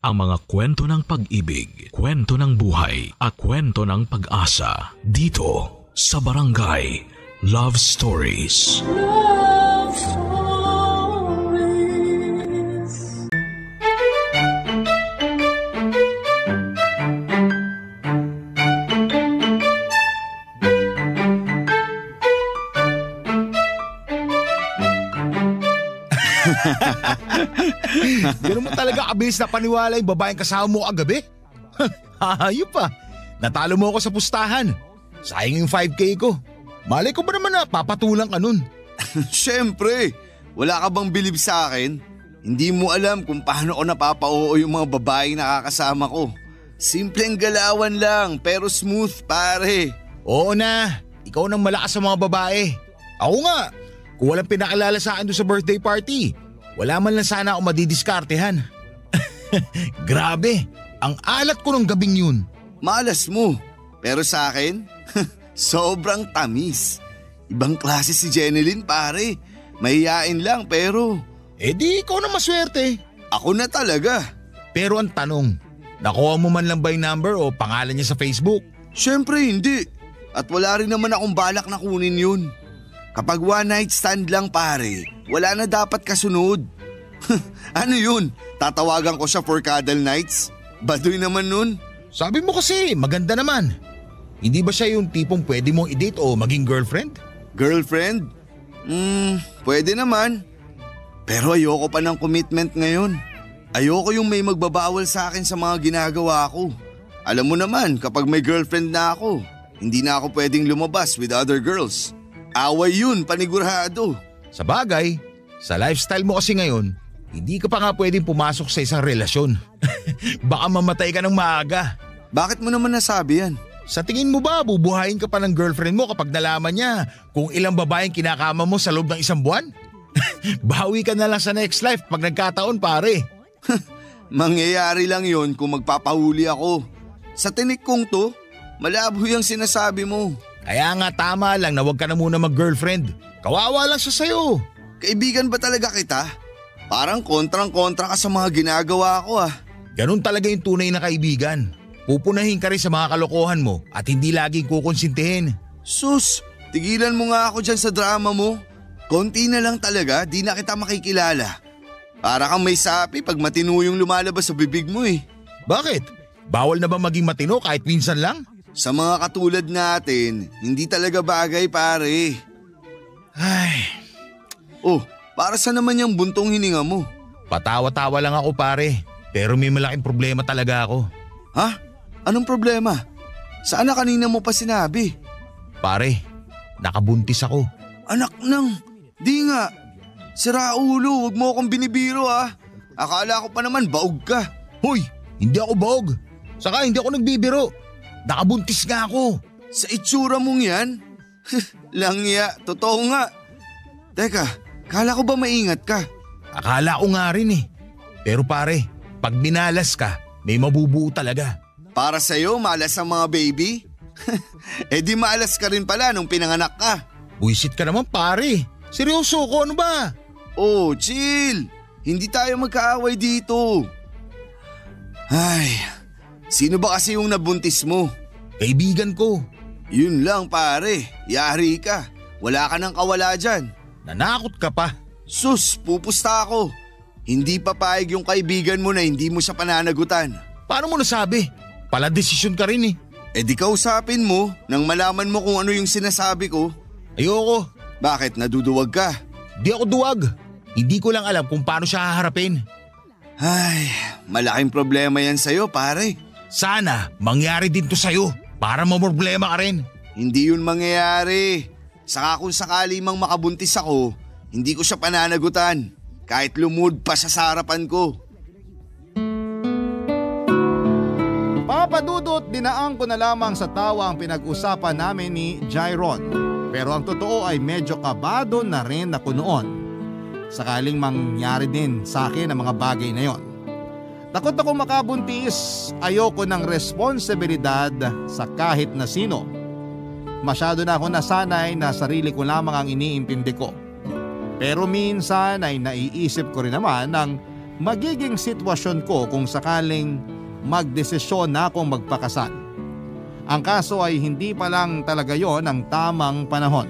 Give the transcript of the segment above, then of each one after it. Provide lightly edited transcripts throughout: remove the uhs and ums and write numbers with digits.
ang mga kwento ng pag-ibig, kwento ng buhay at kwento ng pag-asa dito sa Barangay Love Stories. Love Stories. Ganun mo talaga kabilis na paniwala yung babaeng kasama mo kagabi? Hayop pa. Natalo mo ako sa pustahan. Sayang yung 5K ko. Malay ko ba naman na papatulang ka nun? Siyempre, wala ka bang bilib sa akin? Hindi mo alam kung paano ko napapa-oo yung mga babaeng nakakasama ko. Simpleng galawan lang pero smooth pare. Oo na, ikaw nang malakas sa mga babae. Ako nga, kung walang pinakilala sa akin doon sa birthday party, wala man lang sana ako madidiskartehan. Grabe, ang alat ko nung gabing yun. Malas mo, pero sa akin, sobrang tamis. Ibang klase si Jeneline pare, mahihain lang pero… Di ikaw na maswerte. Ako na talaga. Pero ang tanong, nakuha mo man lang ba yung number o pangalan niya sa Facebook? Siyempre hindi, at wala rin naman akong balak na kunin yun. Kapag one night stand lang pare, wala na dapat kasunod. Ano yun? Tatawagan ko siya for cuddle nights? Baduy naman nun. Sabi mo kasi maganda naman. Hindi ba siya yung tipong pwede mong i-date o maging girlfriend? Girlfriend? Pwede naman. Pero ayoko pa ng commitment ngayon. Ayoko yung may magbabawal sa akin sa mga ginagawa ko. Alam mo naman kapag may girlfriend na ako, hindi na ako pwedeng lumabas with other girls. Away yun, panigurado. Sa bagay, sa lifestyle mo kasi ngayon, hindi ka pa nga pwedeng pumasok sa isang relasyon. Baka mamatay ka ng maaga. Bakit mo naman nasabi yan? Sa tingin mo ba bubuhayin ka pa ng girlfriend mo kapag nalaman niya kung ilang babaeng kinakama mo sa loob ng isang buwan? Bawi ka na lang sa next life pag nagkataon pare. Mangyayari lang yon kung magpapahuli ako. Sa tinik kong to, malabo yung sinasabi mo. Kaya nga tama lang na huwag ka na muna mag-girlfriend. Kawawa lang siya sa'yo. Kaibigan ba talaga kita? Parang kontrang-kontra ka sa mga ginagawa ko ah. Ganun talaga yung tunay na kaibigan. Pupunahin ka rin sa mga kalokohan mo at hindi laging kukonsintihin. Sus, tigilan mo nga ako dyan sa drama mo. Konti na lang talaga, di na kita makikilala. Para kang may sapi pag matino yung lumalabas sa bibig mo eh. Bakit? Bawal na ba maging matino kahit minsan lang? Sa mga katulad natin, hindi talaga bagay pare. Ay. Oh, para saan naman yung buntong hininga mo? Patawa-tawa lang ako pare, pero may malaking problema talaga ako. Ha? Anong problema? Saan na kanina mo pa sinabi? Pare, nakabuntis ako. Anak ng… Di nga. Sira ulo, wag mo akong binibiro ah. Akala ko pa naman baog ka. Hoy, hindi ako baog. Saka hindi ako nagbibiro. Nakabuntis nga ako. Sa itsura mong yan? Langya, totoo nga. Teka, kala ko ba maingat ka? Akala ko nga rin eh. Pero pare, pag minalas ka, may mabubuo talaga. Para sa'yo, malas ang mga baby? Di malas ka rin pala nung pinanganak ka. Buisit ka naman pare. Seryoso ko, ano ba? Oh, chill. Hindi tayo magkaaway dito. Ay, sino ba kasi yung nabuntis mo? Kaibigan ko. Yun lang pare, yari ka. Wala ka nang kawala dyan. Nanakot ka pa. Sus, pupusta ako. Hindi papayag yung kaibigan mo na hindi mo siya pananagutan. Paano mo nasabi? Pala desisyon ka rin eh. Di kausapin mo nang malaman mo kung ano yung sinasabi ko. Ayoko. Bakit, naduduwag ka? Di ako duwag. Hindi ko lang alam kung paano siya haharapin. Ay, malaking problema yan sa'yo pare. Sana mangyari din to sa'yo para mamroblema ka rin. Hindi yun mangyayari. Saka kung sakali mang makabuntis ako, hindi ko siya pananagutan. Kahit lumud pa sa harapan ko. Papadudot, dinaan ko na lamang sa tawa ang pinag-usapan namin ni Jairon. Pero ang totoo ay medyo kabado na rin ako noon. Sakaling mangyari din sa akin ang mga bagay na yon. Takot ako makabuntis, ayoko ng responsibilidad sa kahit na sino. Masyado na ako nasanay na sarili ko lamang ang iniintindi ko. Pero minsan ay naiisip ko rin naman ng magiging sitwasyon ko kung sakaling magdesisyon na akong magpakasal. Ang kaso ay hindi pa lang talaga yon ang tamang panahon.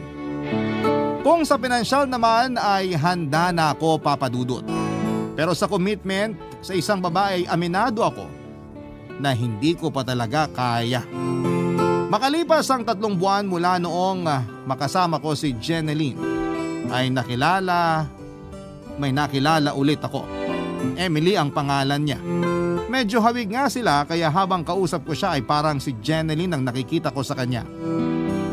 Kung sa pinansyal naman ay handa na ako, Papa Dudut. Pero sa commitment sa isang babae ay aminado ako na hindi ko pa talaga kaya. Makalipas ang 3 buwan mula noong makasama ko si Jeneline ay may nakilala ulit ako. Emily ang pangalan niya. Medyo hawig nga sila kaya habang kausap ko siya ay parang si Jeneline ang nakikita ko sa kanya.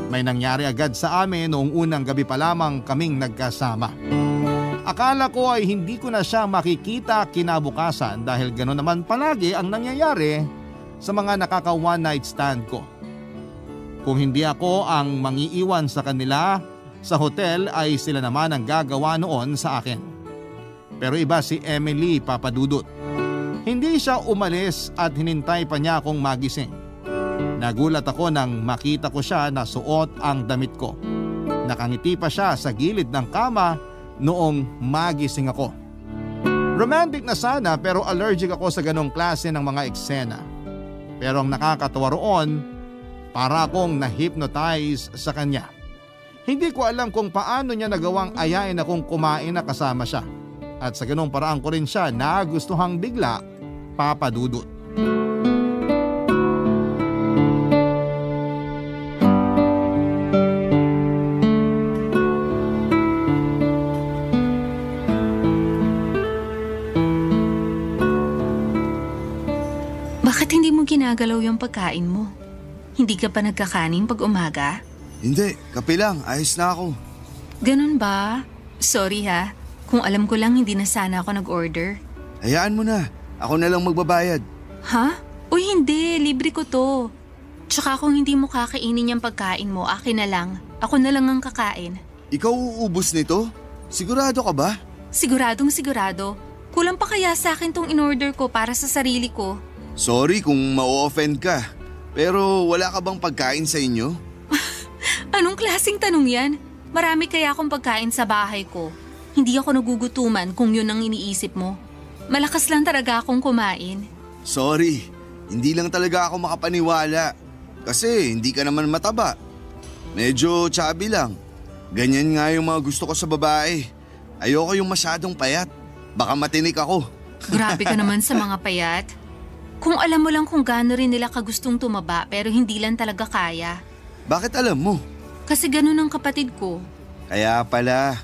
May nangyari agad sa amin noong unang gabi pa lamang kaming nagkasama. Akala ko ay hindi ko na siya makikita kinabukasan dahil gano'n naman palagi ang nangyayari sa mga nakaka one night stand ko. Kung hindi ako ang mangiiwan sa kanila sa hotel ay sila naman ang gagawa noon sa akin. Pero iba si Emily, Papa Dudut. Hindi siya umalis at hinintay pa niya akong magising. Nagulat ako nang makita ko siya na suot ang damit ko. Nakangiti pa siya sa gilid ng kama noong magising ako. Romantic na sana pero allergic ako sa ganong klase ng mga eksena. Pero ang nakakatawa roon, para akong na-hypnotize sa kanya. Hindi ko alam kung paano niya nagawang ayain akong kumain na kasama siya. At sa ganong paraan ko rin siya nagustuhang bigla, Papa Dudut. Bakit hindi mo ginagalaw yung pagkain mo? Hindi ka pa nagkakanin pag umaga? Hindi, kape lang. Ayos na ako. Ganun ba? Sorry ha. Kung alam ko lang hindi na sana ako nag-order. Hayaan mo na. Ako na lang magbabayad. Ha? Uy hindi, libre ko to. Tsaka kung hindi mo kakainin yung pagkain mo, akin na lang. Ako na lang ang kakain. Ikaw uubos nito? Sigurado ka ba? Siguradong sigurado. Kulang pa kaya sa akin tong in-order ko para sa sarili ko? Sorry kung ma-offend ka. Pero wala ka bang pagkain sa inyo? Anong klaseng tanong yan? Marami kaya akong pagkain sa bahay ko. Hindi ako nagugutuman kung yun ang iniisip mo. Malakas lang talaga akong kumain. Sorry, hindi lang talaga ako makapaniwala. Kasi hindi ka naman mataba. Medyo chubby lang. Ganyan nga yung mga gusto ko sa babae. Ayoko yung masyadong payat. Baka matinik ako. Grabe ka naman sa mga payat. Kung alam mo lang kung gaano rin nila kagustong tumaba pero hindi lang talaga kaya. Bakit alam mo? Kasi ganun ang kapatid ko. Kaya pala.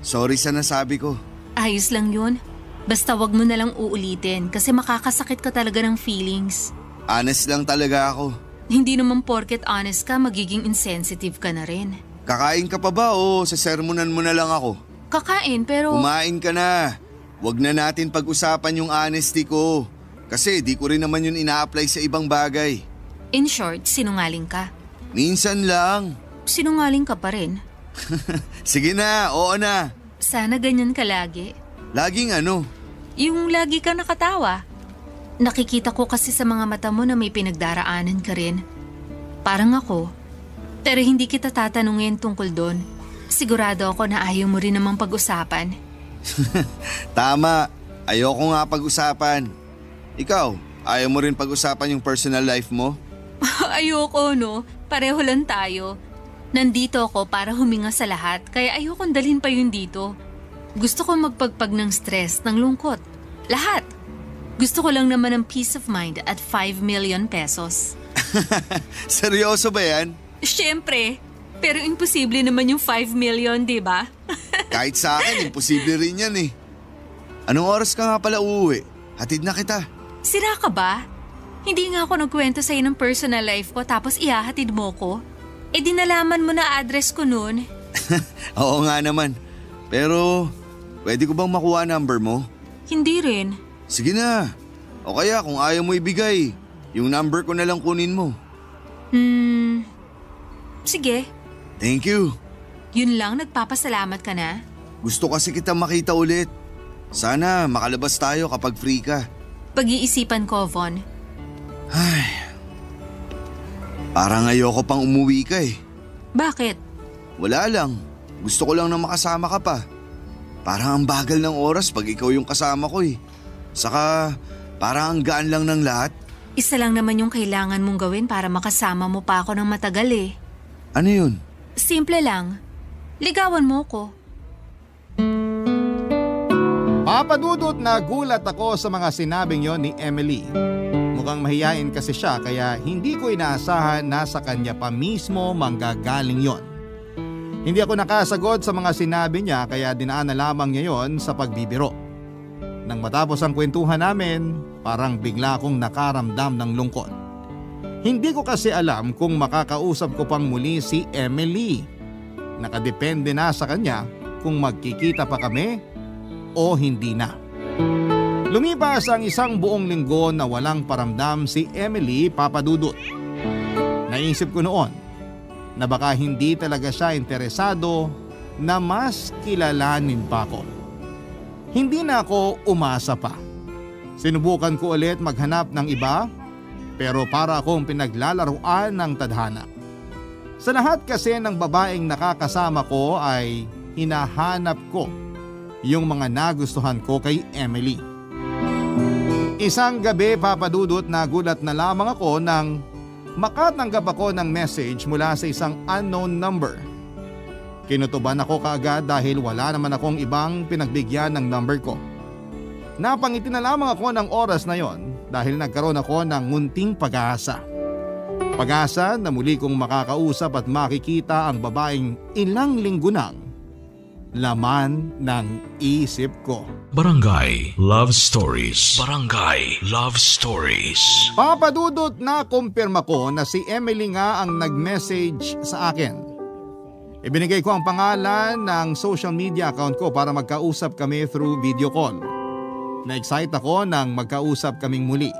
Sorry sa nasabi ko. Ayos lang yun. Basta wag mo na lang uulitin kasi makakasakit ka talaga ng feelings. Honest lang talaga ako. Hindi naman porket honest ka, magiging insensitive ka na rin. Kakain ka pa ba o sasermonan mo na lang ako? Kakain pero… Kumain ka na. Wag na natin pag-usapan yung honesty ko. Kasi di ko rin naman yun ina-apply sa ibang bagay. In short, sinungaling ka. Minsan lang. Sinungaling ka pa rin. Sige na, oo na. Sana ganyan ka lagi. Laging ano? Yung lagi ka nakatawa. Nakikita ko kasi sa mga mata mo na may pinagdaraanan ka rin. Parang ako. Pero hindi kita tatanungin tungkol doon. Sigurado ako na ayaw mo rin namang pag-usapan. Tama, ayoko nga pag-usapan. Ikaw, ayaw mo rin pag-usapan yung personal life mo? Ayoko no, pareho lang tayo. Nandito ako para huminga sa lahat kaya ayokong dalhin pa yun dito. Gusto ko magpagpag ng stress, ng lungkot. Lahat. Gusto ko lang naman ng peace of mind at 5 million pesos. Seryoso ba yan? Siyempre. Pero imposible naman yung 5 million, di ba? Kahit sa akin, imposible rin yan eh. Anong oras ka nga pala uuwi? Hatid na kita. Sira ka ba? Hindi nga ako nagkwento sa'yo ng personal life ko tapos ihahatid mo ko? Eh di nalaman mo na address ko noon. Oo nga naman. Pero, pwede ko bang makuha number mo? Hindi rin. Sige na. O kaya kung ayaw mo ibigay, yung number ko na lang kunin mo. Sige. Thank you. Yun lang, nagpapasalamat ka na? Gusto kasi kita makita ulit. Sana makalabas tayo kapag free ka. Pag-iisipan ko, Von. Ay, parang ayoko pang umuwi ka eh. Bakit? Wala lang. Gusto ko lang na makasama ka pa. Parang ang bagal ng oras pag ikaw yung kasama ko eh. Saka parang ang gaan lang ng lahat. Isa lang naman yung kailangan mong gawin para makasama mo pa ako ng matagal eh. Ano yun? Simple lang. Ligawan mo ko. Papadudot na gulat ako sa mga sinabing yon ni Emily. Mukhang mahiyain kasi siya kaya hindi ko inaasahan na sa kanya pa mismo manggagaling yon. Hindi ako nakasagot sa mga sinabi niya kaya dinaan na lamang niya yon sa pagbibiro. Nang matapos ang kwentuhan namin, parang bigla akong nakaramdam ng lungkot. Hindi ko kasi alam kung makakausap ko pang muli si Emily. Nakadepende na sa kanya kung magkikita pa kami o hindi na. Lumipas ang isang buong linggo na walang paramdam si Emily, Papadudot. Naisip ko noon na baka hindi talaga siya interesado na mas kilalanin pa ako. Hindi na ako umasa pa. Sinubukan ko ulit maghanap ng iba pero para akong pinaglalaruan ng tadhana. Sa lahat kasi ng babaeng nakakasama ko ay hinahanap ko yung mga nagustuhan ko kay Emily. Isang gabi, Papadudot, nagulat na lamang ako nang makatanggap ako ng message mula sa isang unknown number. Kinutuban ako kaagad dahil wala naman akong ibang pinagbigyan ng number ko. Napangiti na lamang ako ng oras na yon dahil nagkaroon ako ng ngunting pag-asa. Pag-asa na muli kong makakausap at makikita ang babaeng ilang linggo nang laman ng isip ko. Barangay Love Stories. Barangay Love Stories. Papadudot na kumpirma ko na si Emily nga ang nag-message sa akin. Ibinigay ko ang pangalan ng social media account ko para magkausap kami through video call. Na-excite ako nang magkausap kaming muli.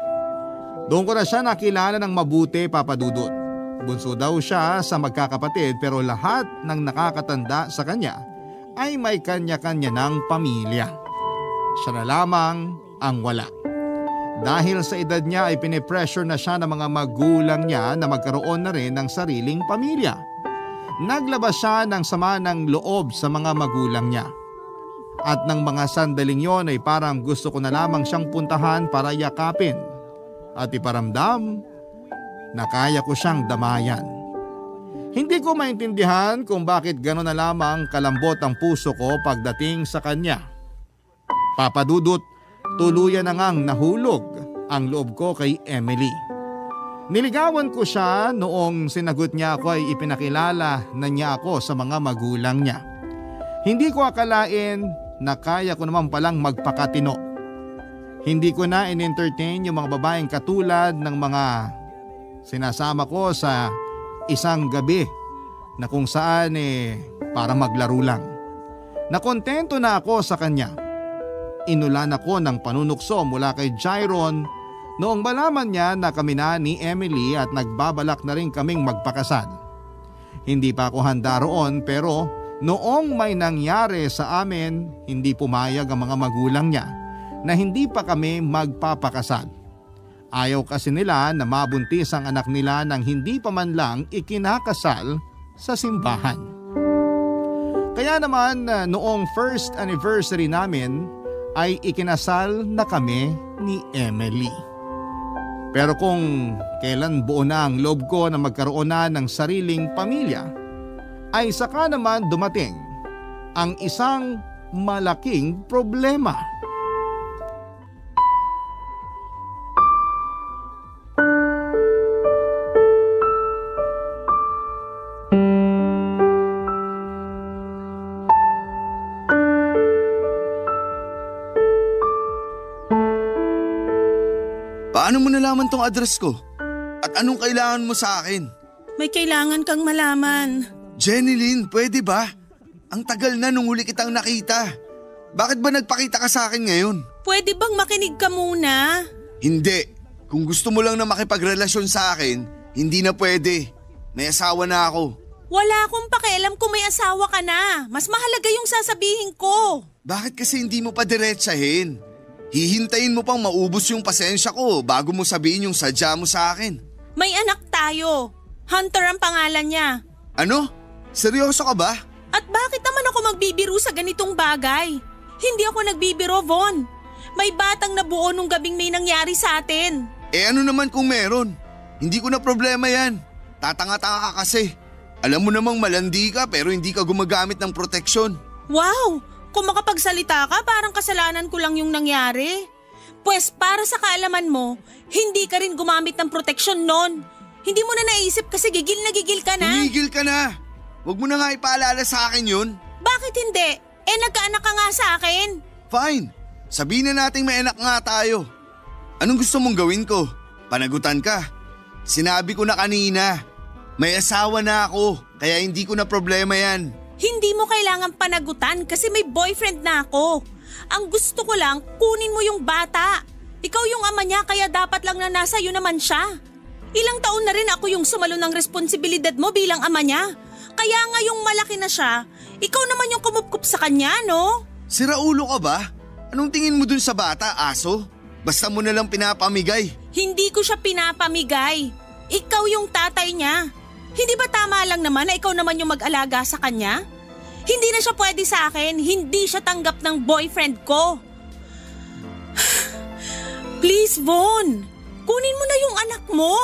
Doon ko na siya nakilala ng mabuti, Papadudot. Bunso daw siya sa magkakapatid pero lahat ng nakakatanda sa kanya ay may kanya-kanya ng pamilya. Siya na lamang ang wala. Dahil sa edad niya ay pinipressure na siya ng mga magulang niya na magkaroon na rin ng sariling pamilya. Naglabas siya ng sama ng loob sa mga magulang niya. At ng mga sandaling yon ay parang gusto ko na lamang siyang puntahan para yakapin at iparamdam na kaya ko siyang damayan. Hindi ko maintindihan kung bakit gano'n na lamang kalambot ang puso ko pagdating sa kanya. Papadudot, tuluyan na ngang nahulog ang loob ko kay Emily. Niligawan ko siya noong sinagot niya ako ay ipinakilala na niya ako sa mga magulang niya. Hindi ko akalain na kaya ko naman palang magpakatino. Hindi ko na in-entertain yung mga babaeng katulad ng mga sinasama ko sa isang gabi na kung saan para maglaro lang. Nakontento na ako sa kanya. Inulan ako ng panunukso mula kay Jairon noong malaman niya na kami na ni Emily at nagbabalak na rin kaming magpakasal. Hindi pa ako handa roon pero noong may nangyari sa amin, hindi pumayag ang mga magulang niya na hindi pa kami magpapakasal. Ayaw kasi nila na mabuntis ang anak nila nang hindi pa man lang ikinakasal sa simbahan. Kaya naman noong first anniversary namin ay ikinasal na kami ni Emily. Pero kung kailan buo na ang loob ko na magkaroon na ng sariling pamilya, ay saka naman dumating ang isang malaking problema. Paano mo nalaman tong address ko? At anong kailangan mo sa akin? May kailangan kang malaman. Jenilyn, pwede ba? Ang tagal na nung huli kitang nakita. Bakit ba nagpakita ka sa akin ngayon? Pwede bang makinig ka muna? Hindi. Kung gusto mo lang na makipagrelasyon sa akin, hindi na pwede. May asawa na ako. Wala akong pakialam kung may asawa ka na. Mas mahalaga yung sasabihin ko. Bakit kasi hindi mo pa diretsahin? Hihintayin mo pang maubos yung pasensya ko bago mo sabihin yung sadya mo sa akin. May anak tayo. Hunter ang pangalan niya. Ano? Seryoso ka ba? At bakit naman ako magbibiro sa ganitong bagay? Hindi ako nagbibiro, Von. May batang nabuo nung gabing may nangyari sa atin. Ano naman kung meron? Hindi ko na problema yan. Tatanga-tanga ka kasi. Alam mo namang malandi ka pero hindi ka gumagamit ng proteksyon. Wow! Kung makapagsalita ka, parang kasalanan ko lang yung nangyari. Pues para sa kaalaman mo, hindi ka rin gumamit ng proteksyon noon. Hindi mo na naisip kasi gigil ka na. Tumigil ka na! Huwag mo na nga ipaalala sa akin yun. Bakit hindi? Nagkaanak ka nga sa akin. Fine. Sabihin na nating may anak nga tayo. Anong gusto mong gawin ko? Panagutan ka. Sinabi ko na kanina. May asawa na ako, kaya hindi ko na problema yan. Hindi mo kailangan panagutan kasi may boyfriend na ako. Ang gusto ko lang, kunin mo yung bata. Ikaw yung ama niya kaya dapat lang na nasa iyo naman siya. Ilang taon na rin ako yung sumalo ng responsibilidad mo bilang ama niya. Kaya ngayong malaki na siya, ikaw naman yung kumupkup sa kanya, no? Sira ulo ka ba? Anong tingin mo dun sa bata, aso? Basta mo nalang pinapamigay. Hindi ko siya pinapamigay. Ikaw yung tatay niya. Hindi ba tama lang naman na ikaw naman yung mag-alaga sa kanya? Hindi na siya pwede sa akin. Hindi siya tanggap ng boyfriend ko. Please, Von. Kunin mo na yung anak mo.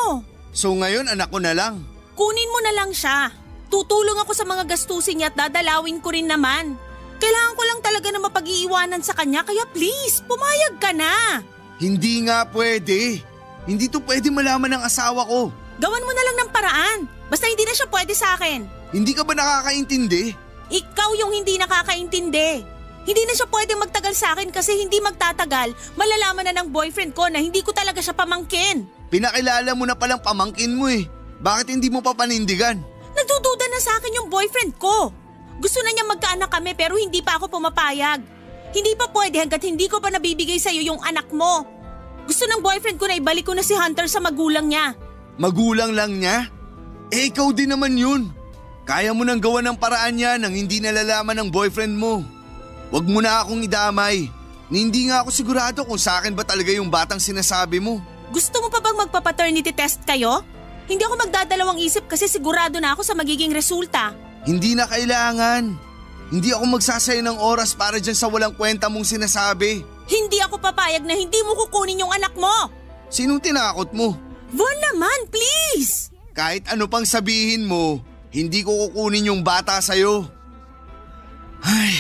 So ngayon anak ko na lang? Kunin mo na lang siya. Tutulong ako sa mga gastusin niya at dadalawin ko rin naman. Kailangan ko lang talaga na mapag-iiwanan sa kanya kaya please, pumayag ka na. Hindi nga pwede. Hindi to pwede malaman ng asawa ko. Gawan mo na lang ng paraan. Basta hindi na siya pwede sa akin. Hindi ka ba nakakaintindi? Ikaw yung hindi nakakaintindi. Hindi na siya pwede magtagal sa akin kasi hindi magtatagal. Malalaman na ng boyfriend ko na hindi ko talaga siya pamangkin. Pinakilala mo na palang pamangkin mo eh. Bakit hindi mo pa panindigan? Nagdududa na sa akin yung boyfriend ko. Gusto na niya magkaanak kami pero hindi pa ako pumapayag. Hindi pa pwede hanggat hindi ko pa nabibigay sa'yo yung anak mo. Gusto ng boyfriend ko na ibalik ko na si Hunter sa magulang niya. Magulang lang niya? Ikaw din naman yun. Kaya mo nang gawa ng paraan niya nang hindi nalalaman ng boyfriend mo. Huwag mo na akong idamay. Hindi nga ako sigurado kung sa akin ba talaga yung batang sinasabi mo. Gusto mo pa bang magpa-paternity test kayo? Hindi ako magdadalawang isip kasi sigurado na ako sa magiging resulta. Hindi na kailangan. Hindi ako magsasaya ng oras para dyan sa walang kwenta mong sinasabi. Hindi ako papayag na hindi mo kukunin yung anak mo. Sinong tinakot mo? Von naman, please! Kahit ano pang sabihin mo, hindi ko kukunin yung bata sa'yo. Ay,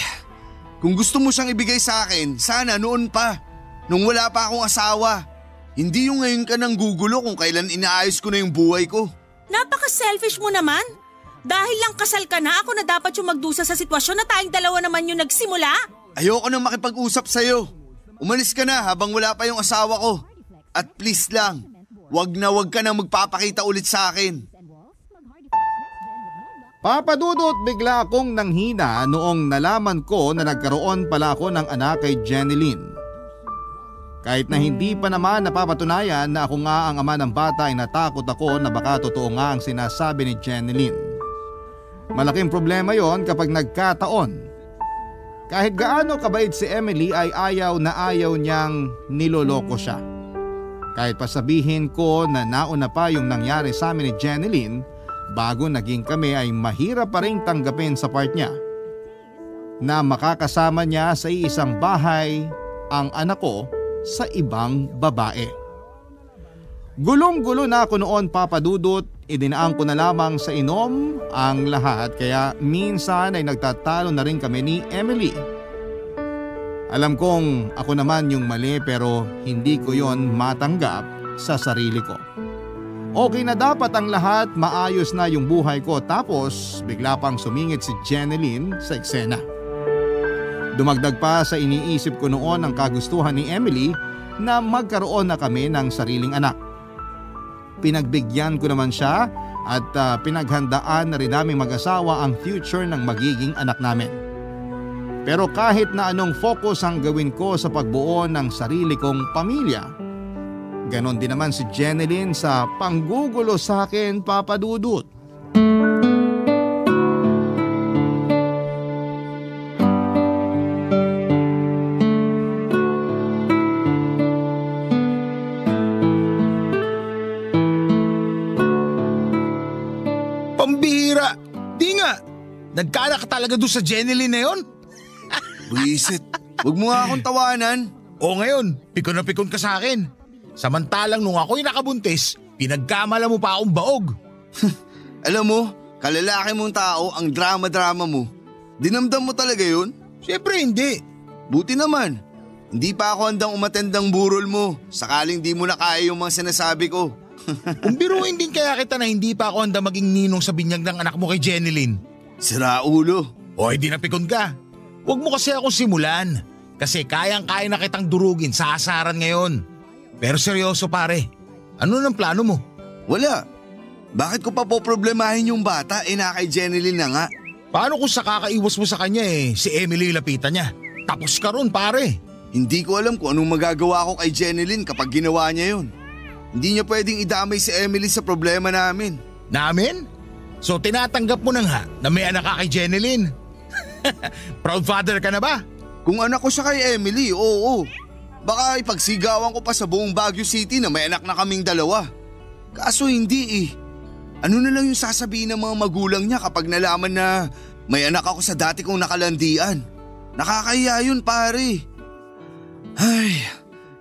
kung gusto mo siyang ibigay sa akin, sana noon pa. Nung wala pa akong asawa. Hindi yung ngayon ka nang gugulo kung kailan inaayos ko na yung buhay ko. Napaka-selfish mo naman. Dahil lang kasal ka na, ako na dapat yung magdusa sa sitwasyon na tayong dalawa naman yung nagsimula. Ayoko nang makipag-usap sa'yo. Umalis ka na habang wala pa yung asawa ko. At please lang, wag ka na magpapakita ulit sa akin. Papadudot bigla akong nanghina noong nalaman ko na nagkaroon pala ako ng anak kay Jeneline. Kahit na hindi pa naman napapatunayan na ako nga ang ama ng bata ay natakot ako na baka totoo nga ang sinasabi ni Jeneline. Malaking problema yon kapag nagkataon. Kahit gaano kabait si Emily ay ayaw na ayaw niyang niloloko siya. Kahit pa sabihin ko na nauna pa yung nangyari sa amin ni Jeneline, bago naging kami ay mahirap pa rin tanggapin sa part niya na makakasama niya sa isang bahay ang anak ko sa ibang babae. Gulong-gulo na ako noon, Papadudot. Idinaan ko na lamang sa inom ang lahat kaya minsan ay nagtatalo na rin kami ni Emily. Alam kong ako naman yung mali pero hindi ko yon matanggap sa sarili ko. Okay na dapat ang lahat, maayos na yung buhay ko tapos bigla pang sumingit si Jeneline sa eksena. Dumagdag pa sa iniisip ko noon ang kagustuhan ni Emily na magkaroon na kami ng sariling anak. Pinagbigyan ko naman siya at pinaghandaan na rin namin mag-asawa ang future ng magiging anak namin. Pero kahit na anong focus ang gawin ko sa pagbuo ng sarili kong pamilya, ganon din naman si Jeneline sa panggugulo sa akin, Papadudot. Pambihira! Di nga! Nagkaanak ka talaga doon sa Jeneline na yon? Buisit, huwag mo nga akong tawanan. O ngayon, pikon na pikon ka sa akin. Samantalang nung ako'y nakabuntis, pinagkamala mo pa akong baog. Alam mo, kalalaki mong tao ang drama-drama mo. Dinamdam mo talaga yun? Siyempre hindi. Buti naman. Hindi pa ako handang umattend ng burol mo sakaling di mo na kaya yung mga sinasabi ko. Kung biruin din kaya kita na hindi pa ako handa maging ninong sa binyag ng anak mo kay Jenilyn. Sira ulo. O hindi napikon ka. Huwag mo kasi akong simulan. Kasi kayang-kaya na kitang durugin sa asaran ngayon. Pero seryoso pare, ano nang plano mo? Wala. Bakit ko pa poproblemahin yung bata na kay Jenilyn na nga? Paano kung sa kakaiwas mo sa kanya si Emily lapitan niya? Tapos ka ron pare. Hindi ko alam kung anong magagawa ko kay Jenilyn kapag ginawa niya yun. Hindi niya pwedeng idamay si Emily sa problema namin. Namin? So tinatanggap mo na nga na may anak ka kay Jenilyn? Proud father ka na ba? Kung anak ko siya kay Emily, oo. Baka ipagsigawan ko pa sa buong Baguio City na may anak na kaming dalawa. Kaso hindi Ano na lang yung sasabihin ng mga magulang niya kapag nalaman na may anak ako sa dati kong nakalandian? Nakakahiya yun pare. Ay,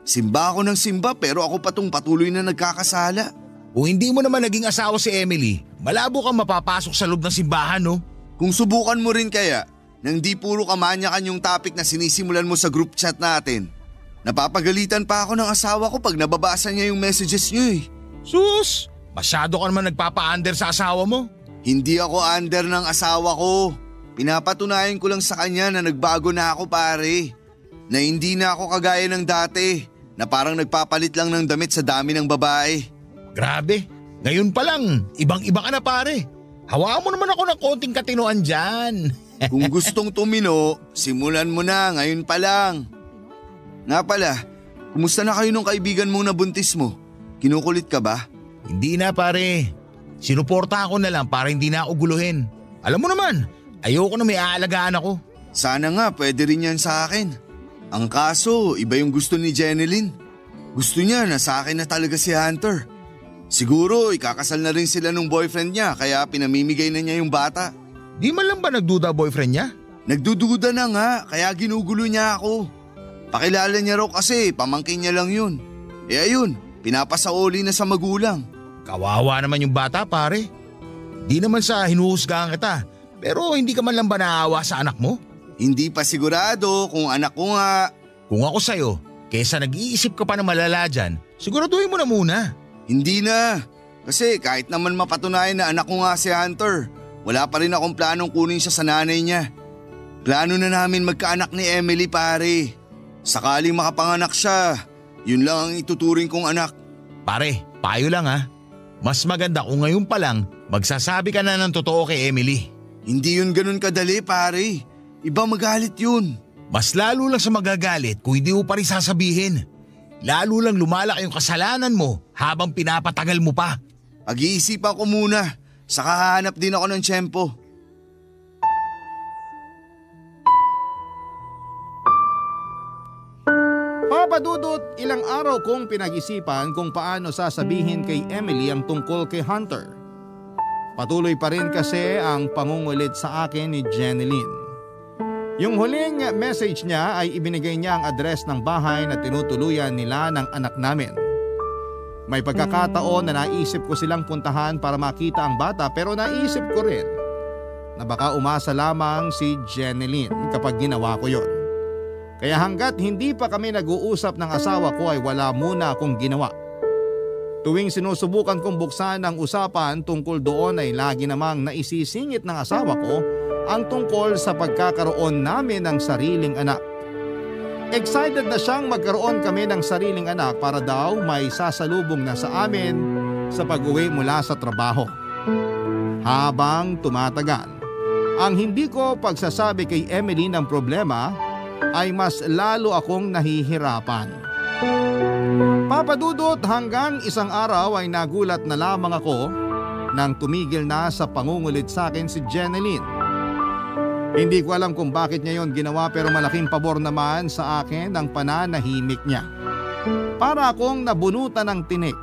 simba ako ng simba pero ako pa tong patuloy na nagkakasala. Kung hindi mo naman naging asawa si Emily, malabo kang mapapasok sa loob ng simbahan no? Kung subukan mo rin kaya, nang di puro kamanyakan yung topic na sinisimulan mo sa group chat natin. Napapagalitan pa ako ng asawa ko pag nababasa niya yung messages niyo Sus! Masyado ka naman nagpapa-under sa asawa mo. Hindi ako under ng asawa ko. Pinapatunayan ko lang sa kanya na nagbago na ako pare. Na hindi na ako kagaya ng dati. Na parang nagpapalit lang ng damit sa dami ng babae. Grabe, ngayon pa lang, ibang-iba ka na pare. Hawaan mo naman ako ng konting katinoan dyan. Kung gustong tumino, simulan mo na ngayon pa lang. Nga pala, kumusta na kayo nung kaibigan mong nabuntis mo? Kinukulit ka ba? Hindi na pare. Sinuporta ako na lang para hindi na ako guluhin. Alam mo naman, ayoko na may aalagaan ako. Sana nga pwede rin yan sa akin. Ang kaso, iba yung gusto ni Jenilyn. Gusto niya na sa akin na talaga si Hunter. Siguro ikakasal na rin sila nung boyfriend niya kaya pinamimigay na niya yung bata. Di man lang ba nagduda boyfriend niya? Nagdududa na nga kaya ginugulo niya ako. Pakilala niya raw kasi pamangkin niya lang yun. Ayun, pinapasauli na sa magulang. Kawawa naman yung bata pare. Di naman sa hinuhusgahan kita, pero hindi ka man lang ba naawa sa anak mo? Hindi pa sigurado kung anak ko nga. Kung ako sa'yo, kesa nag-iisip ka pa na malala dyan, siguraduhin mo na muna. Hindi na. Kasi kahit naman mapatunayan na anak ko nga si Hunter, wala pa rin akong planong kunin siya sa nanay niya. Plano na namin magkaanak ni Emily pare. Sakaling makapanganak siya, yun lang ang ituturing kong anak. Pare, payo lang ha. Mas maganda kung ngayon pa lang magsasabi ka na ng totoo kay Emily. Hindi yun ganun kadali pare. Iba magalit yun. Mas lalo lang sa magagalit kung hindi mo pa rin sasabihin. Lalo lang lumalaki yung kasalanan mo habang pinapatagal mo pa. Pag-iisipan ko muna, saka hahanap din ako ng tiyempo. Papadudot, ilang araw kong pinag-isipan kung paano sasabihin kay Emily ang tungkol kay Hunter. Patuloy pa rin kasi ang pangungulit sa akin ni Jenilyn. Yung huling message niya ay ibinigay niya ang address ng bahay na tinutuluyan nila ng anak namin. May pagkakataon na naisip ko silang puntahan para makita ang bata pero naisip ko rin na baka umasa lamang si Jenilyn kapag ginawa ko yon. Kaya hanggat hindi pa kami nag-uusap ng asawa ko ay wala muna akong ginawa. Tuwing sinusubukan kong buksan ang usapan tungkol doon ay lagi namang naisisingit ng asawa ko ang tungkol sa pagkakaroon namin ng sariling anak. Excited na siyang magkaroon kami ng sariling anak para daw may sasalubong na sa amin sa pag-uwi mula sa trabaho. Habang tumatagal, ang hindi ko pagsasabi kay Emily ng problema ay mas lalo akong nahihirapan. Papadudot, hanggang isang araw ay nagulat na lamang ako nang tumigil na sa pangungulit sa akin si Jenilyn. Hindi ko alam kung bakit niya yon ginawa pero malaking pabor naman sa akin ang pananahimik niya. Para akong nabunutan ng tinik.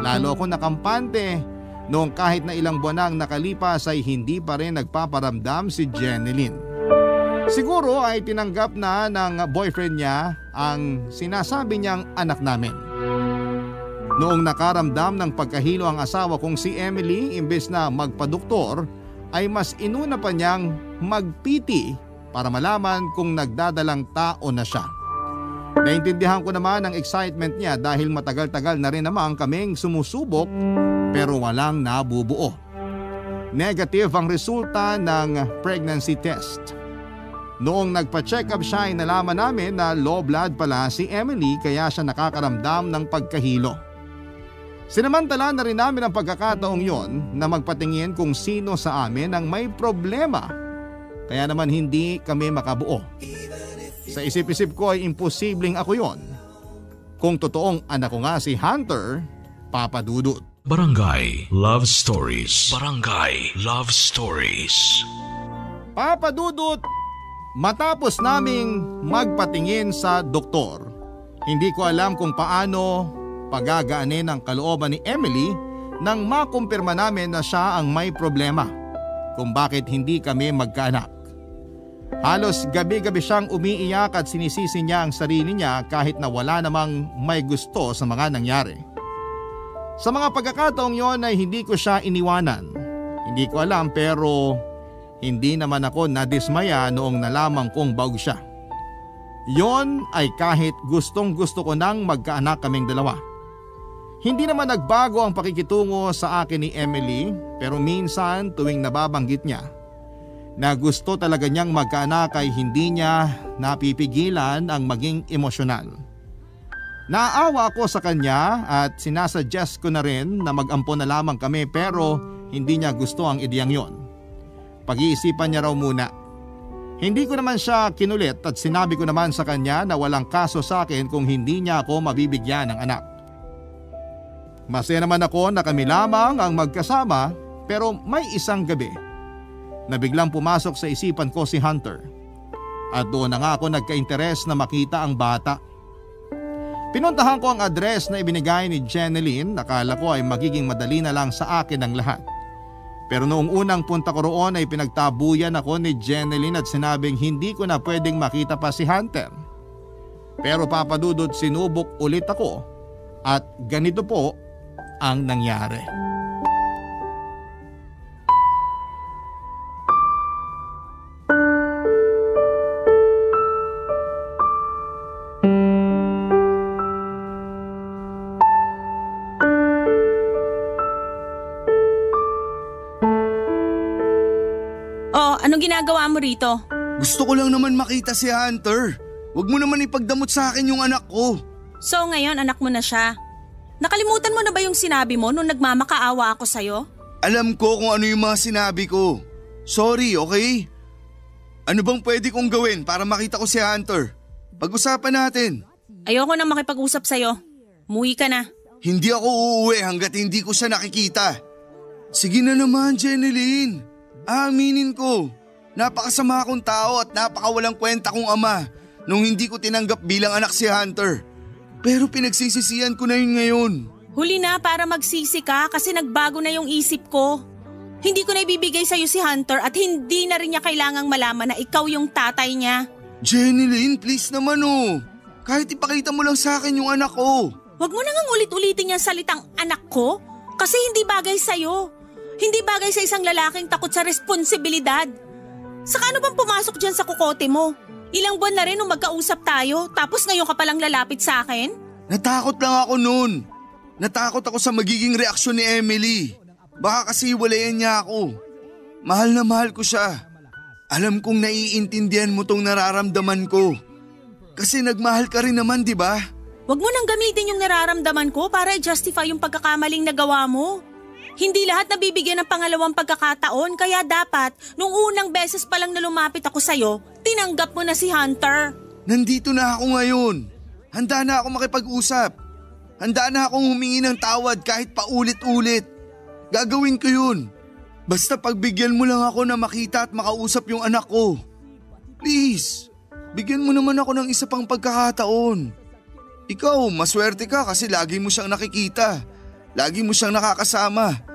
Lalo akong nakampante noong kahit na ilang buwan nang nakalipas ay hindi pa rin nagpaparamdam si Jenilyn. Siguro ay tinanggap na ng boyfriend niya ang sinasabi niyang anak namin. Noong nakaramdam ng pagkahilo ang asawa kong si Emily, imbes na magpadoktor, ay mas inuna pa niyang magpiti para malaman kung nagdadalang tao na siya. Naintindihan ko naman ang excitement niya dahil matagal-tagal na rin naman kaming sumusubok pero walang nabubuo. Negative ang resulta ng pregnancy test. Noong nagpa-check up siya ay nalaman namin na low blood pala si Emily kaya siya nakakaramdam ng pagkahilo. Sinamantala na rin namin ang pagkakataong yon na magpatingin kung sino sa amin ang may problema. Kaya naman hindi kami makabuo. Sa isip-isip ko ay imposibleng ako yon. Kung totoong anak ko nga si Hunter, Papa Dudut. Barangay Love Stories. Barangay Love Stories. Papa Dudut, matapos naming magpatingin sa doktor, hindi ko alam kung paano pagagaanin ang kalooban ni Emily nang makumpirma namin na siya ang may problema kung bakit hindi kami magkaanak. Halos gabi-gabi siyang umiiyak at sinisisi niya ang sarili niya kahit na wala namang may gusto sa mga nangyari. Sa mga pagkakataong yon ay hindi ko siya iniwanan. Hindi ko alam pero hindi naman ako nadismaya noong nalaman kong baog siya. Yon ay kahit gustong gusto ko nang magkaanak kaming dalawa. Hindi naman nagbago ang pakikitungo sa akin ni Emily pero minsan tuwing nababanggit niya na gusto talaga niyang magkaanak ay hindi niya napipigilan ang maging emosyonal. Naawa ako sa kanya at sinasuggest ko na rin na mag-ampon na lamang kami pero hindi niya gusto ang ideyang yon. Pag-iisipan niya raw muna. Hindi ko naman siya kinulit at sinabi ko naman sa kanya na walang kaso sa akin kung hindi niya ako mabibigyan ng anak. Masaya naman ako na kami lamang ang magkasama pero may isang gabi na biglang pumasok sa isipan ko si Hunter. At doon na nga ako nagka-interes na makita ang bata. Pinuntahan ko ang address na ibinigay ni Jeneline. Nakala ko ay magiging madali na lang sa akin ang lahat. Pero noong unang punta ko roon ay pinagtabuyan ako ni Jeneline at sinabing hindi ko na pwedeng makita pa si Hunter. Pero Papa Dudut, sinubok ulit ako at ganito po ang nangyari. Anong ginagawa mo rito? Gusto ko lang naman makita si Hunter. Huwag mo naman ipagdamot sa akin yung anak ko. So ngayon anak mo na siya. Nakalimutan mo na ba yung sinabi mo nung nagmamakaawa ako sa'yo? Alam ko kung ano yung mga sinabi ko. Sorry, okay? Ano bang pwede kong gawin para makita ko si Hunter? Pag-usapan natin. Ayoko na makipag-usap sa'yo. Umuwi ka na. Hindi ako uuwi hanggat hindi ko siya nakikita. Sige na naman, Jeneline. Aminin ko. Napakasama akong tao at napakawalang kwenta kong ama nung hindi ko tinanggap bilang anak si Hunter. Pero pinagsisisihan ko na yun ngayon. Huli na para magsisi ka kasi nagbago na yung isip ko. Hindi ko na ibibigay sa'yo si Hunter at hindi na rin niya kailangang malaman na ikaw yung tatay niya. Jeneline, please naman oh. Kahit ipakita mo lang sa akin yung anak ko. Huwag mo nang ulit-ulitin yung salitang anak ko kasi hindi bagay sa'yo. Hindi bagay sa isang lalaking takot sa responsibilidad. Saka ano bang pumasok dyan sa kukote mo? Ilang buwan na rin nung magkausap tayo tapos ngayon ka palang lalapit sa akin? Natakot lang ako noon. Natakot ako sa magiging reaksyon ni Emily. Baka kasi walayan niya ako. Mahal na mahal ko siya. Alam kong naiintindihan mo tong nararamdaman ko. Kasi nagmahal ka rin naman, di ba? Huwag mo nang gamitin yung nararamdaman ko para i-justify yung pagkakamaling nagawa mo. Hindi lahat nabibigyan ng pangalawang pagkakataon kaya dapat nung unang beses pa lang na lumapit ako sa'yo, tinanggap mo na si Hunter. Nandito na ako ngayon. Handa na ako makipag-usap. Handa na akong humingi ng tawad kahit paulit-ulit. Gagawin ko yun. Basta pagbigyan mo lang ako na makita at makausap yung anak ko. Please, bigyan mo naman ako ng isa pang pagkakataon. Ikaw, maswerte ka kasi lagi mo siyang nakikita. Lagi mo siyang nakakasama.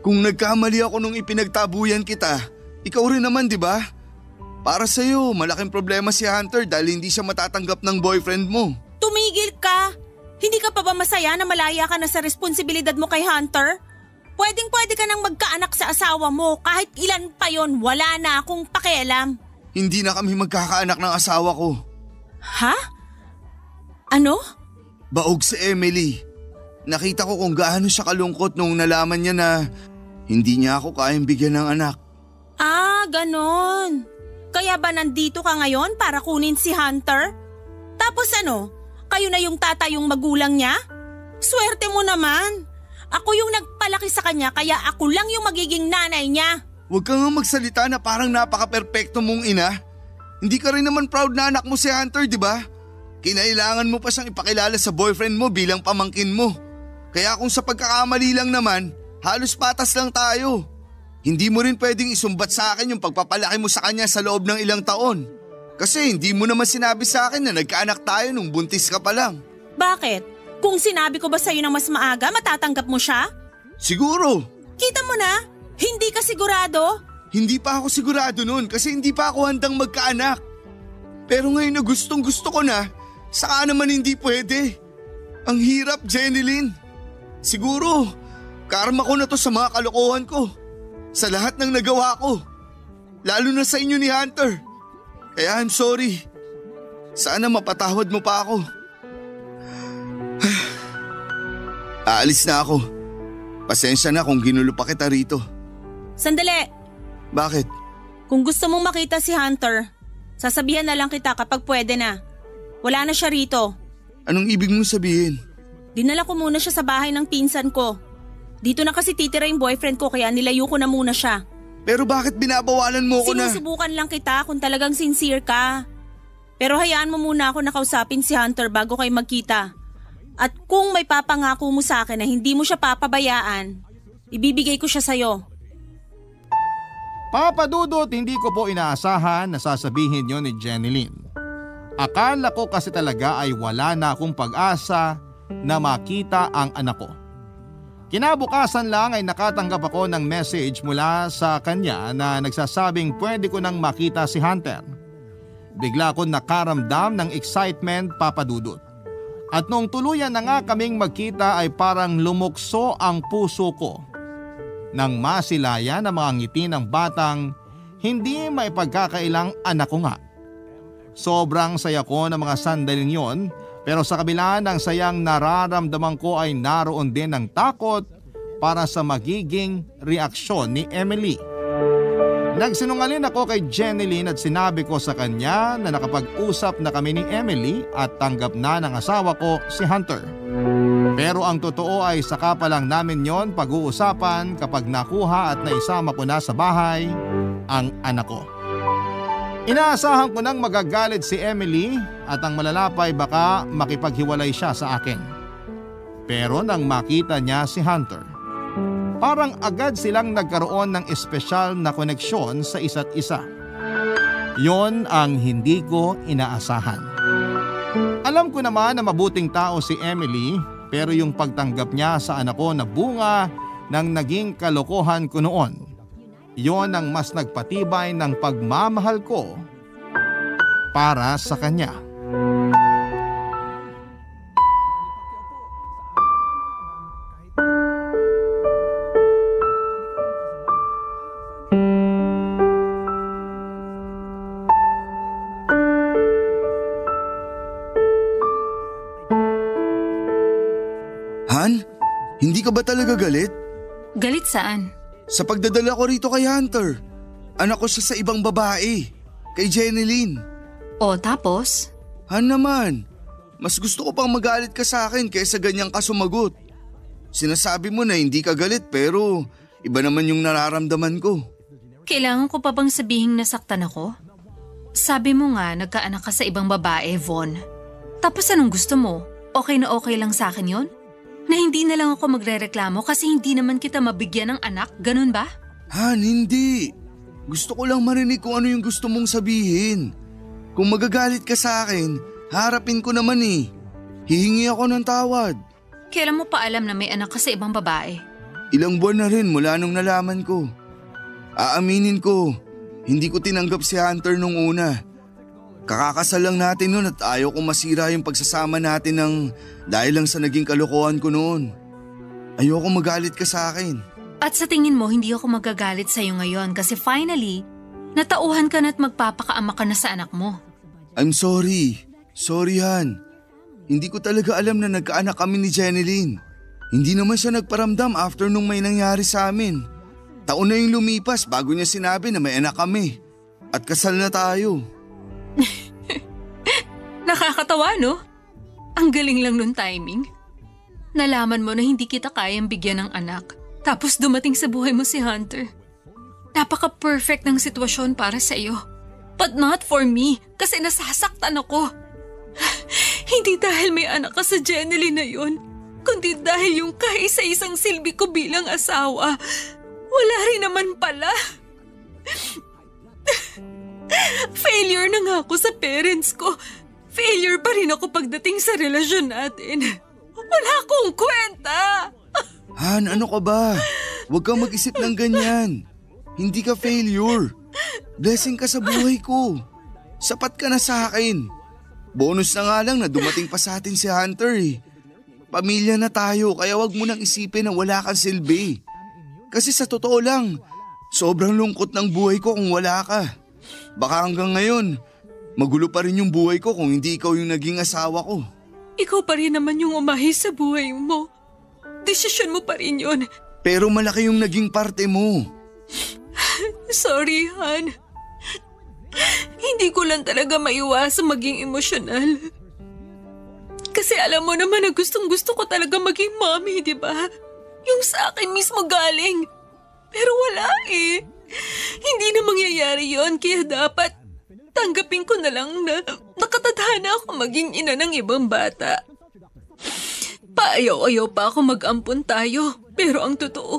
Kung nagkamali ako nung ipinagtabuyan kita, ikaw rin naman, di ba? Para sa'yo, malaking problema si Hunter dahil hindi siya matatanggap ng boyfriend mo. Tumigil ka! Hindi ka pa ba masaya na malaya ka na sa responsibilidad mo kay Hunter? Pwedeng-pwede ka nang magkaanak sa asawa mo kahit ilan pa yon, wala na akong pakialam. Hindi na kami magkakaanak ng asawa ko. Ha? Ano? Baog si Emily. Nakita ko kung gaano siya kalungkot nung nalaman niya na hindi niya ako kayang bigyan ng anak. Ah, ganon. Kaya ba nandito ka ngayon para kunin si Hunter? Tapos ano, kayo na yung tatayong magulang niya? Swerte mo naman. Ako yung nagpalaki sa kanya kaya ako lang yung magiging nanay niya. Huwag ka nga magsalita na parang napaka-perpekto mong ina. Hindi ka rin naman proud na anak mo si Hunter, di ba? Kinailangan mo pa siyang ipakilala sa boyfriend mo bilang pamangkin mo. Kaya kung sa pagkakamali lang naman, halos patas lang tayo. Hindi mo rin pwedeng isumbat sa akin yung pagpapalaki mo sa kanya sa loob ng ilang taon. Kasi hindi mo naman sinabi sa akin na nagkaanak tayo nung buntis ka pa lang. Bakit? Kung sinabi ko ba sa'yo ng mas maaga, matatanggap mo siya? Siguro. Kita mo na, hindi ka sigurado? Hindi pa ako sigurado nun kasi hindi pa ako handang magkaanak. Pero ngayon na gustong gusto ko na, saka naman hindi pwede. Ang hirap, Jenilyn. Siguro, karma ko na to sa mga kalokohan ko. Sa lahat ng nagawa ko. Lalo na sa inyo ni Hunter. Kaya I'm sorry. Sana mapatawad mo pa ako. Aalis na ako. Pasensya na kung ginulo pa kita rito. Sandali. Bakit? Kung gusto mong makita si Hunter, sasabihan na lang kita kapag pwede na. Wala na siya rito. Anong ibig mong sabihin? Dinala ko muna siya sa bahay ng pinsan ko. Dito na kasi titira yung boyfriend ko kaya nilayo ko na muna siya. Pero bakit binabawalan mo ko na? Sinusubukan lang kita kung talagang sincere ka. Pero hayaan mo muna ako nakausapin si Hunter bago kayo magkita. At kung may papangako mo sa akin na hindi mo siya papabayaan, ibibigay ko siya sa'yo. Papa Dudut, hindi ko po inaasahan na sasabihin yon ni Jenilyn. Akala ko kasi talaga ay wala na akong pag-asa na makita ang anak ko. Kinabukasan lang ay nakatanggap ako ng message mula sa kanya na nagsasabing pwede ko nang makita si Hunter. Bigla akong nakaramdam ng excitement, Papa Dudut. At nung tuluyan na nga kaming magkita ay parang lumukso ang puso ko nang masilaya ng mga ngiti ng batang hindi maipagkakailang anak ko nga. Sobrang saya ko ng mga sandaling yon. Pero sa kabila ng sayang nararamdaman ko ay naroon din ang takot para sa magiging reaksyon ni Emily. Nagsinungaling ako kay Jenilyn at sinabi ko sa kanya na nakapag-usap na kami ni Emily at tanggap na ng asawa ko si Hunter. Pero ang totoo ay saka pa lang namin yon pag-uusapan kapag nakuha at naisama ko na sa bahay ang anak ko. Inaasahan ko nang magagalit si Emily at ang malalapay baka makipaghiwalay siya sa akin. Pero nang makita niya si Hunter, parang agad silang nagkaroon ng espesyal na koneksyon sa isa't isa. Yon ang hindi ko inaasahan. Alam ko naman na mabuting tao si Emily pero yung pagtanggap niya sa anak ko na bunga ng naging kalokohan ko noon. Yon ang mas nagpatibay ng pagmamahal ko para sa kanya. Han, hindi ka ba talaga galit? Galit saan? Sa pagdadala ko rito kay Hunter. Anak ko siya sa ibang babae, kay Jenilyn. O tapos? Han naman, mas gusto ko pang magalit ka sa akin kaysa ganyang ka sumagot. Sinasabi mo na hindi ka galit pero iba naman yung nararamdaman ko. Kailangan ko pa bang sabihing nasaktan ako? Sabi mo nga nagkaanak ka sa ibang babae, Von. Tapos anong gusto mo? Okay na okay lang sa akin yon? Na hindi na lang ako magrereklamo kasi hindi naman kita mabigyan ng anak, ganun ba? Han, hindi. Gusto ko lang marinig kung ano yung gusto mong sabihin. Kung magagalit ka sa akin, harapin ko naman eh. Hihingi ako ng tawad. Kailan mo pa alam na may anak ka sa ibang babae? Ilang buwan na rin mula nung nalaman ko. Aaminin ko, Hindi ko tinanggap si Hunter nung una. Kakakasal lang natin noon at ayaw kong masira yung pagsasama natin dahil lang sa naging kalokohan ko noon. Ayoko magalit ka sa akin. At sa tingin mo, hindi ako magagalit sa'yo ngayon kasi finally, natauhan ka na at magpapakaama ka na sa anak mo. I'm sorry. Sorry, Han. Hindi ko talaga alam na nagkaanak kami ni Jeneline. Hindi naman siya nagparamdam after nung may nangyari sa amin. Taon na yung lumipas bago niya sinabi na may anak kami. At kasal na tayo. Nakakatawa, no? Ang galing lang nung timing. Nalaman mo na hindi kita kayang bigyan ng anak. Tapos dumating sa buhay mo si Hunter. Napaka-perfect ng sitwasyon para sa iyo. But not for me, kasi nasasaktan ako. Hindi dahil may anak ka sa Jeneline na yun, kundi dahil yung kaisa-isang silbi ko bilang asawa, wala rin naman pala. Failure na nga ako sa parents ko. Failure pa rin ako pagdating sa relasyon natin. Wala akong kwenta. Han, ano ka ba? Huwag kang mag-isip ng ganyan. Hindi ka failure. Blessing ka sa buhay ko. Sapat ka na sa akin. Bonus na nga lang na dumating pa sa atin si Hunter eh. Pamilya na tayo kaya wag mo nang isipin na wala kang silbi. Kasi sa totoo lang, sobrang lungkot ng buhay ko kung wala ka. Baka hanggang ngayon, magulo pa rin yung buhay ko kung hindi ikaw yung naging asawa ko. Ikaw pa rin naman yung umahis sa buhay mo. Desisyon mo pa rin yun. Pero malaki yung naging parte mo. Sorry, Han. Hindi ko lang talaga maiwasan maging emosyonal. Kasi alam mo naman na gustong-gusto ko talaga maging mommy, di ba? Yung sa akin mismo galing. Pero wala eh. Hindi na mangyayari yon kaya dapat tanggapin ko na lang na nakatadhana ako maging ina ng ibang bata. Paayaw-ayaw pa ako mag-ampon tayo. Pero ang totoo,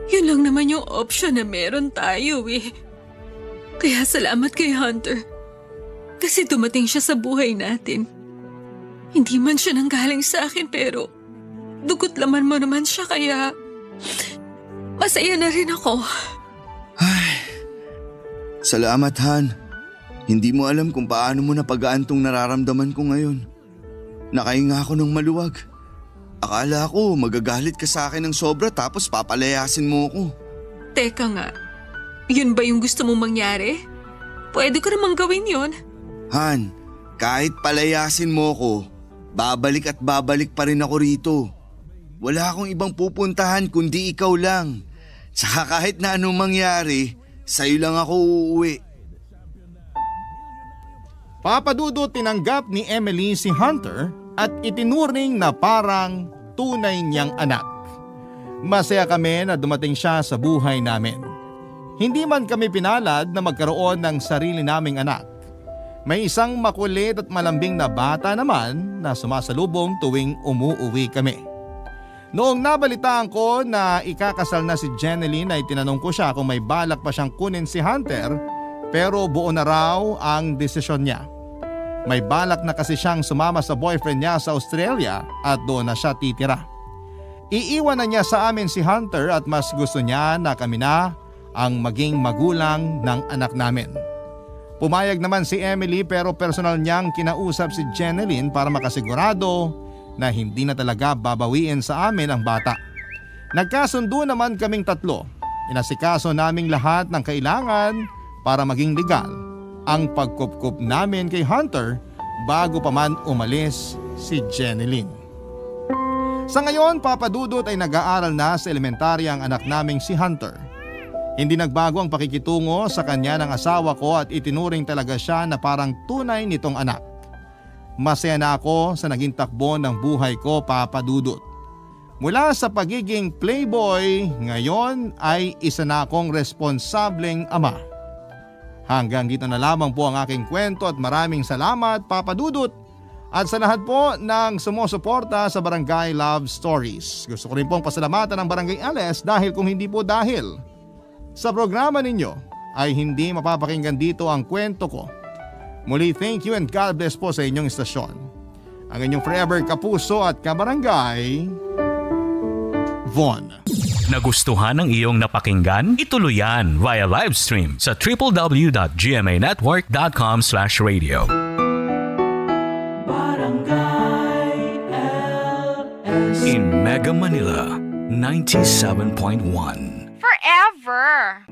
yun lang naman yung option na meron tayo eh. Kaya salamat kay Hunter. Kasi dumating siya sa buhay natin. Hindi man siya nanggaling sa akin pero dugot laman mo naman siya kaya masaya na rin ako. Ay, salamat Han. Hindi mo alam kung paano mo napagaan tong nararamdaman ko ngayon. Nakahinga ako ng maluwag. Akala ko magagalit ka sa akin ng sobra tapos papalayasin mo ako. Teka nga, yun ba yung gusto mong mangyari? Pwede ko namang gawin yun. Han, kahit palayasin mo ko, babalik at babalik pa rin ako rito. Wala akong ibang pupuntahan kundi ikaw lang. Tsaka kahit na anong mangyari, sa'yo lang ako uuwi. Papadudot tinanggap ni Emily si Hunter at itinuring na parang tunay niyang anak. Masaya kami na dumating siya sa buhay namin. Hindi man kami pinalad na magkaroon ng sarili naming anak. May isang makulit at malambing na bata naman na sumasalubong tuwing umuuwi kami. Noong nabalitaan ko na ikakasal na si Jeneline ay tinanong ko siya kung may balak pa siyang kunin si Hunter pero buo na raw ang desisyon niya. May balak na kasi siyang sumama sa boyfriend niya sa Australia at doon na siya titira. Iiwan na niya sa amin si Hunter at mas gusto niya na kami na ang maging magulang ng anak namin. Pumayag naman si Emily pero personal niyang kinausap si Jeneline para makasigurado na hindi na talaga babawiin sa amin ang bata. Nagkasundo naman kaming tatlo. Inasikaso naming lahat ng kailangan para maging legal ang pagkupkup namin kay Hunter bago pa man umalis si Jeneline. Sa ngayon, papadudot ay nag-aaral na sa elementarya ang anak naming si Hunter. Hindi nagbago ang pakikitungo sa kanya ng asawa ko at itinuring talaga siya na parang tunay nitong anak. Masaya na ako sa naging takbo ng buhay ko, papadudot. Mula sa pagiging playboy, ngayon ay isa na akong responsableng ama. Hanggang dito na lamang po ang aking kwento at maraming salamat, papadudot. At sa lahat po ng sumusuporta sa Barangay Love Stories. Gusto ko rin pong pasalamatan ng Barangay LS dahil kung hindi po dahil sa programa ninyo ay hindi mapapakinggan dito ang kwento ko. Muli thank you and God bless po sa inyong istasyon. Ang inyong forever kapuso at kabarangay, Von. Nagustuhan ng iyong napakinggan? Ituloy yan via live stream sa www.gmanetwork.com/radio. In Mega Manila, 97.1. Forever.